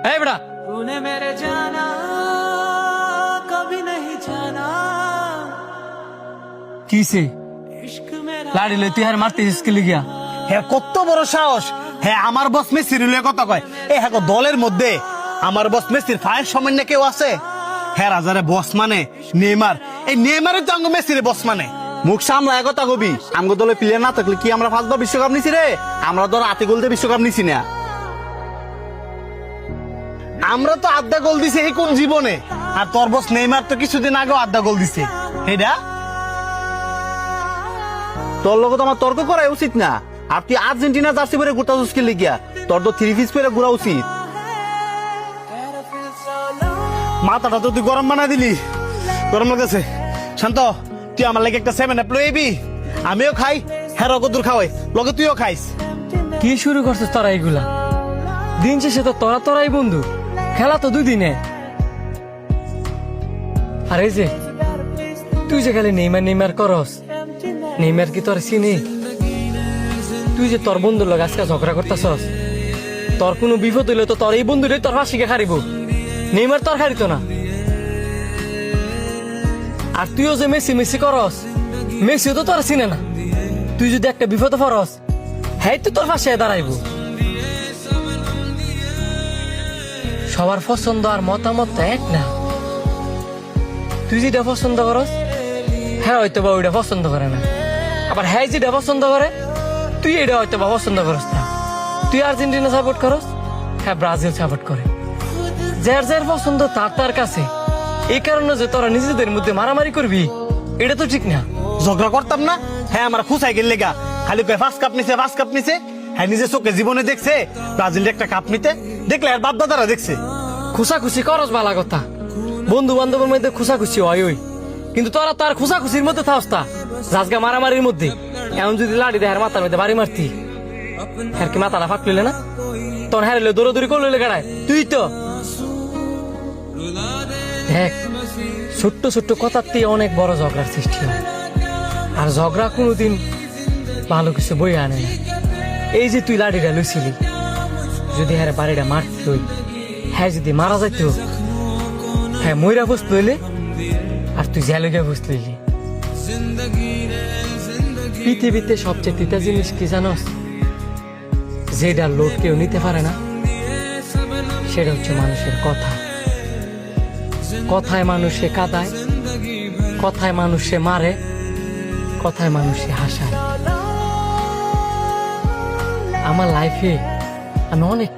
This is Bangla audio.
এই বেটা तूने मेरे जाना कभी नहीं जाना কিসে इश्क मेरा লাড়ি লই তুই আর মারতেছিস কি লিগিয়া? হ্যাঁ কত বড় সাহস! হ্যাঁ আমার বস মেসির কথা কয়। হ্যাঁ দলের মধ্যে আমার বস মেসির ফায়ার সামান্য কেউ আছে? হ্যাঁ রাজারে বস মানে নেইমার, এই নেইমারের তো আঙ্গ মেসির বস মানে। মুখ সামলায় কথা কবি। আমগো দলে প্লেয়ার না থাকলে কি আমরা 5 বার বিশ্বকাপ নিছি রে? আমরা ধর আতে গোল দিয়ে বিশ্বকাপ নিছি না। আমরা তো আধা গোল দিছে এই কোন জীবনে, আর তোর বস নেইমার তো কিছুদিন আগেও আধা গোল দিছে। এটা তোর লোক তো আমার তর্ক করা উচিত না। আর তুই আর্জেন্টিনা জার্সি পরে ঘুরতে মুশকিল লিখিয়া, তোর তো 3 পিস পরে ঘুরা উচিত। মাথাটা তো তুই গরম বানাই দিলি, গরম লাগছে। শান্ত, তুই আমার লাগে একটা 7 আপ লইবি, আমিও খাই, হ্যাঁ কদ্দুর খাওয়াই, লগে তুইও খাইস। কি শুরু করছিস তোরা এইগুলা? দিন শেষে তো তোরাই বন্ধু, খেলা তো 2 দিনে। আর এই যে তুই যে খালি নেইমার করস, নেইমার কি তোর চিনি? তুই যে তোর বন্ধুর লগে আজকে ঝগড়া করতেছস, তোর কোনো বিপদ হইলে তো তোর এই বন্ধুটাই তোর ফাঁসিকে খারিব, নেইমার তোর খারিত না। আর তুইও যে মেসি করস, মেসিও তো তোর চিনে না। তুই যদি একটা বিপদে পড়স, হ্যাঁ তো তোর পাশে দাঁড়াইব। সবার পছন্দ আর মতামত তো এক না। তুই যেটা পছন্দ করস, হ্যাঁ হয়তো বা ওইটা পছন্দ করে না। আবার হ্যাঁ যেটা পছন্দ করে, তুই এটা হয়তো বা পছন্দ করস না। তুই আর্জেন্টিনা সাপোর্ট করস, হ্যাঁ ব্রাজিল সাপোর্ট করে। যার যার পছন্দ তার কাছে। এই কারণে যে তোরা নিজেদের মধ্যে মারামারি করবি, এটা তো ঠিক না। ঝগড়া করতাম না, হ্যাঁ আমার খুশাই গেল লেগা, খালি কয় 5 কাপ নিছে। হ্যাঁ নিজে চোখে জীবনে দেখছে ব্রাজিল একটা কাপ নিতে, দেখলে আর বাপ দাদারা দেখছে। খুশাখুশি করস বালা কথা, বন্ধু বান্ধবের মধ্যে খুশাখুশি হয় ওই, কিন্তু তোরা তার খুশাখুশির মধ্যে থাকস তা রাজগা মারামারির মধ্যে। এমন যদি লাড়ি দেয় মাথার মধ্যে বাড়ি মারতি, হ্যাঁ কি মাথাটা ফাঁক লইলে না? তোর হ্যাঁ দৌড়াদৌড়ি করলে গাড়ায় তুই তো দেখ, ছোট্ট ছোট্ট কথাতে অনেক বড় ঝগড়ার সৃষ্টি হয়। আর ঝগড়া কোনোদিন ভালো কিছু বই আনে না। এই যে তুই লাড়িটা লইছিলি, যদি হ্যাঁ বাড়িটা মারতি তুই, হ্যাঁ যদি মারা যাইত, হ্যাঁ ময়রা বসত লইলে আর তুই জ্যালগা বসত লইলি। পৃথিবীতে সবচেয়ে তিতা জিনিস কি জানস? যেটা লোক কেউ নিতে পারে না, সেটা হচ্ছে মানুষের কথা। কথায় মানুষে কাঁদায়, কথায় মানুষে মারে, কথায় মানুষে হাসায়। আমার লাইফে আমি অনেক